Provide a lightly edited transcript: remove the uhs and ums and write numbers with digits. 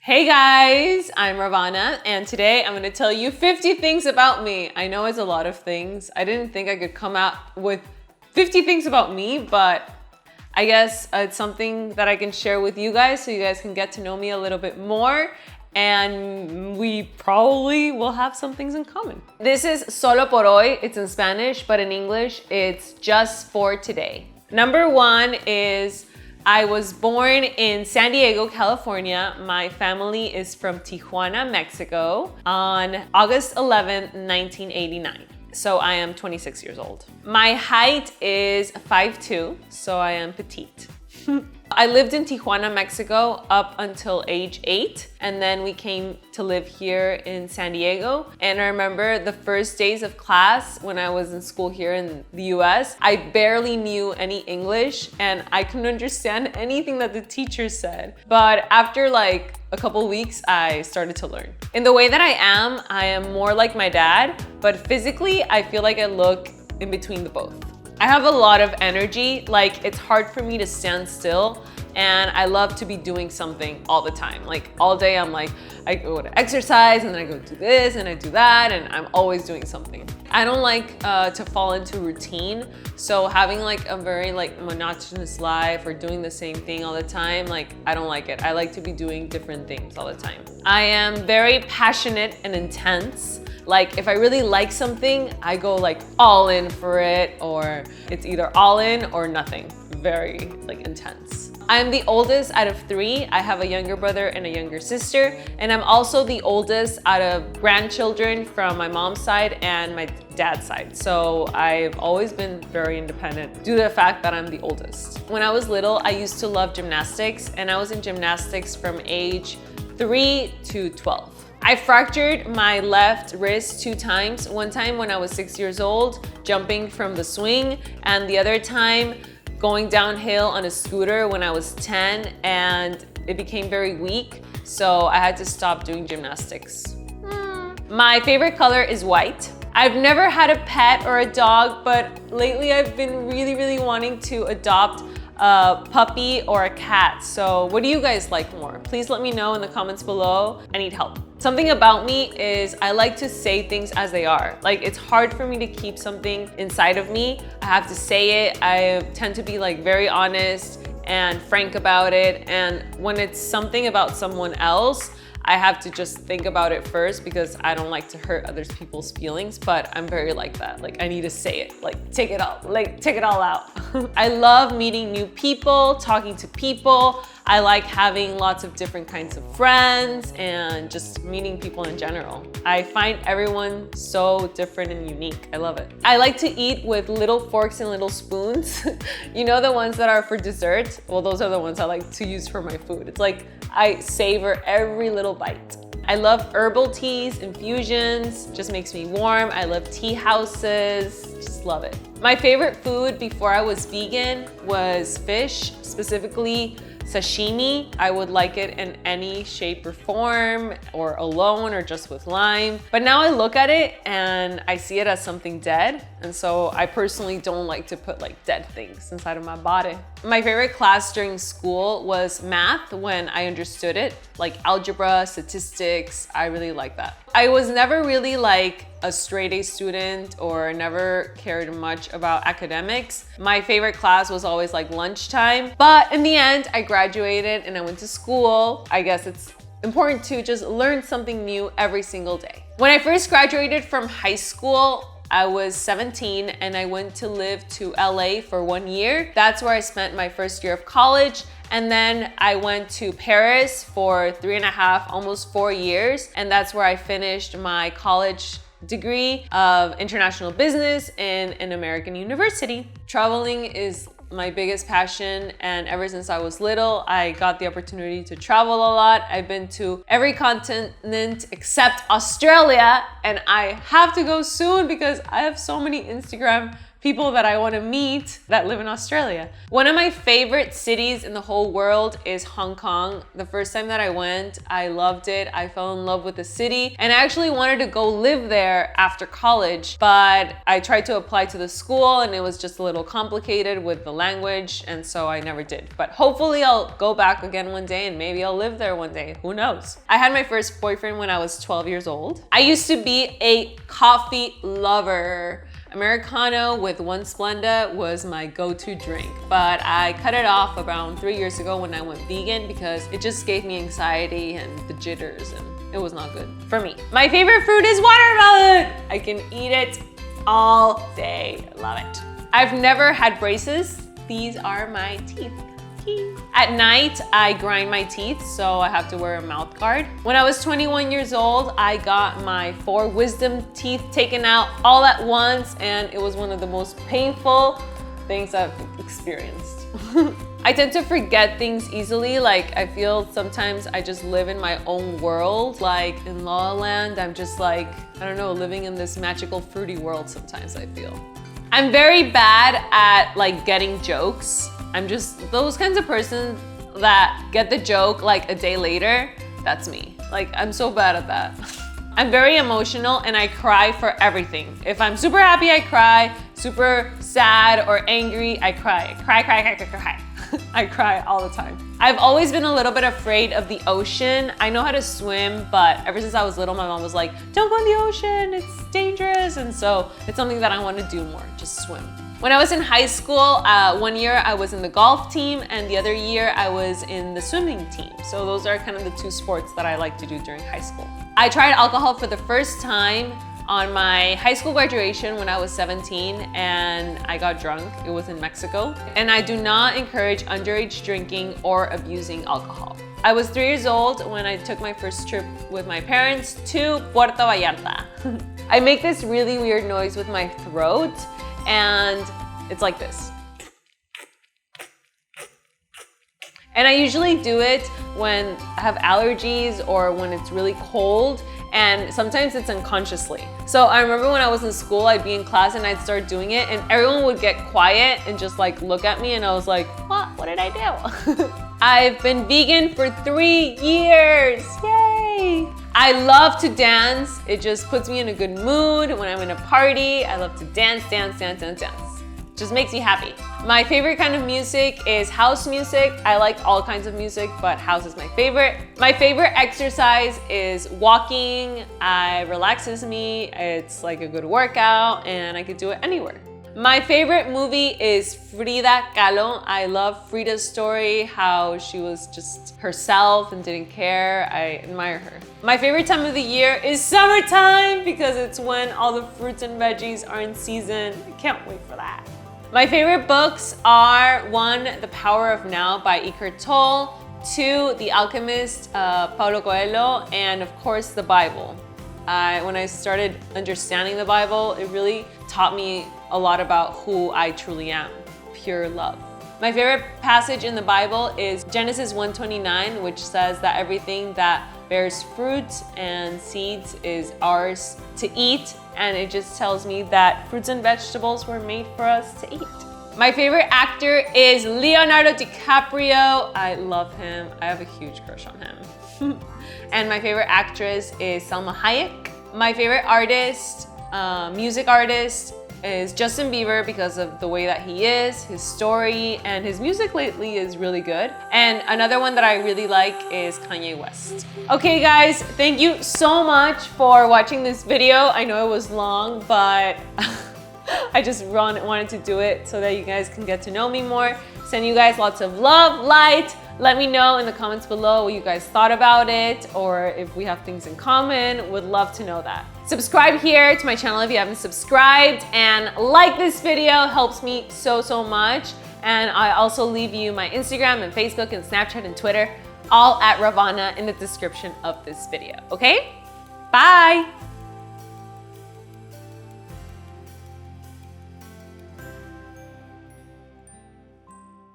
Hey guys, I'm Rawvana, and today I'm gonna tell you 50 things about me. I know it's a lot of things. I didn't think I could come out with 50 things about me, but I guess it's something that I can share with you guys so you guys can get to know me a little bit more, and we probably will have some things in common. This is solo por hoy. It's in Spanish, but in English, it's just for today. Number one is I was born in San Diego, California. My family is from Tijuana, Mexico, on August 11th, 1989. So I am 26 years old. My height is 5'2", so I am petite. I lived in Tijuana, Mexico up until age 8, and then we came to live here in San Diego. And I remember the first days of class when I was in school here in the US, I barely knew any English and I couldn't understand anything that the teacher said. But after like a couple weeks, I started to learn. In the way that I am more like my dad, but physically, I feel like I look in between the both. I have a lot of energy, like it's hard for me to stand still, and I love to be doing something all the time. Like all day I'm like, I go to exercise and then I go do this and I do that, and I'm always doing something. I don't like to fall into routine, so having like a very monotonous life or doing the same thing all the time, like I don't like it. I like to be doing different things all the time. I am very passionate and intense. Like if I really like something, I go like all in for it, or it's either all in or nothing. Very intense. I'm the oldest out of 3. I have a younger brother and a younger sister, and I'm also the oldest out of grandchildren from my mom's side and my dad's side. So I've always been very independent due to the fact that I'm the oldest. When I was little, I used to love gymnastics, and I was in gymnastics from age 3 to 12. I fractured my left wrist 2 times. One time when I was 6 years old, jumping from the swing, and the other time going downhill on a scooter when I was 10, and it became very weak, so I had to stop doing gymnastics. My favorite color is white. I've never had a pet or a dog, but lately I've been really wanting to adopt a puppy or a cat. So what do you guys like more? Please let me know in the comments below. I need help. Something about me is I like to say things as they are. Like it's hard for me to keep something inside of me. I have to say it. I tend to be very honest and frank about it. And when it's something about someone else, I have to just think about it first because I don't like to hurt other people's feelings, but I'm very like that. I need to say it, take it all out. I love meeting new people, talking to people. I like having lots of different kinds of friends and just meeting people in general. I find everyone so different and unique. I love it. I like to eat with little forks and little spoons. You know, the ones that are for dessert? Well, those are the ones I like to use for my food. It's like I savor every little bite. I love herbal teas, infusions, just makes me warm. I love tea houses, just love it. My favorite food before I was vegan was fish, specifically sashimi. I would like it in any shape or form, or alone, or just with lime. But now I look at it and I see it as something dead. And so I personally don't like to put dead things inside of my body. My favorite class during school was math when I understood it, like algebra, statistics. I really like that. I was never really a straight A student or never cared much about academics. My favorite class was always lunchtime, but in the end I graduated and I went to school. I guess it's important to just learn something new every single day. When I first graduated from high school, I was 17 and I went to live to LA for 1 year. That's where I spent my first year of college. And then I went to Paris for 3.5, almost 4 years. And that's where I finished my college degree of international business in an American university. Traveling is my biggest passion, and ever since I was little, I got the opportunity to travel a lot. I've been to every continent except Australia, and I have to go soon because I have so many Instagram people that I want to meet that live in Australia. One of my favorite cities in the whole world is Hong Kong. The first time that I went, I loved it. I fell in love with the city and I actually wanted to go live there after college, but I tried to apply to the school and it was just a little complicated with the language, and so I never did. But hopefully I'll go back again one day and maybe I'll live there one day. Who knows? I had my first boyfriend when I was 12 years old. I used to be a coffee lover. Americano with one Splenda was my go-to drink, but I cut it off around 3 years ago when I went vegan because it just gave me anxiety and the jitters and it was not good for me. My favorite fruit is watermelon. I can eat it all day. Love it. I've never had braces. These are my teeth. At night, I grind my teeth, so I have to wear a mouth guard. When I was 21 years old, I got my 4 wisdom teeth taken out all at once, and it was one of the most painful things I've experienced. I tend to forget things easily. Like, I feel sometimes I just live in my own world. Like in La La Land, I'm just like, I don't know, living in this magical fruity world sometimes, I feel. I'm very bad at like getting jokes. I'm just those kinds of person that get the joke like a day later. That's me. Like, I'm so bad at that. I'm very emotional and I cry for everything. If I'm super happy, I cry. Super sad or angry, I cry. Cry. I cry all the time. I've always been a little bit afraid of the ocean. I know how to swim, but ever since I was little, my mom was like, don't go in the ocean, it's dangerous. And so it's something that I want to do more, just swim. When I was in high school, one year I was in the golf team and the other year I was in the swimming team. So those are kind of the 2 sports that I like to do during high school. I tried alcohol for the first time on my high school graduation when I was 17 and I got drunk. It was in Mexico. And I do not encourage underage drinking or abusing alcohol. I was 3 years old when I took my first trip with my parents to Puerto Vallarta. I make this really weird noise with my throat and it's like this. And I usually do it when I have allergies or when it's really cold, and sometimes it's unconsciously. So I remember when I was in school, I'd be in class and I'd start doing it and everyone would get quiet and just like look at me and I was like, what did I do? I've been vegan for 3 years, yay! I love to dance. It just puts me in a good mood. When I'm in a party, I love to dance. Just makes me happy. My favorite kind of music is house music. I like all kinds of music, but house is my favorite. My favorite exercise is walking. It relaxes me. It's like a good workout and I could do it anywhere. My favorite movie is Frida Kahlo. I love Frida's story, how she was just herself and didn't care. I admire her. My favorite time of the year is summertime because it's when all the fruits and veggies are in season. I can't wait for that. My favorite books are 1, The Power of Now by Eckhart Tolle, 2, The Alchemist, Paulo Coelho, and of course the Bible. When I started understanding the Bible, it really taught me a lot about who I truly am, pure love. My favorite passage in the Bible is Genesis 1:29, which says that everything that bears fruit and seeds is ours to eat, and it just tells me that fruits and vegetables were made for us to eat. My favorite actor is Leonardo Dicaprio. I love him. I have a huge crush on him. And my favorite actress is Salma Hayek. My favorite artist, music artist, is Justin Bieber because of the way that he is, his story, and his music lately is really good. And another one that I really like is Kanye West. Okay guys, thank you so much for watching this video. I know it was long, but I just wanted to do it so that you guys can get to know me more. Send you guys lots of love, light. Let me know in the comments below what you guys thought about it, or if we have things in common. Would love to know that. Subscribe here to my channel if you haven't subscribed, and like this video, helps me so much. And I also leave you my Instagram and Facebook and Snapchat and Twitter, all at Rawvana in the description of this video, okay? Bye!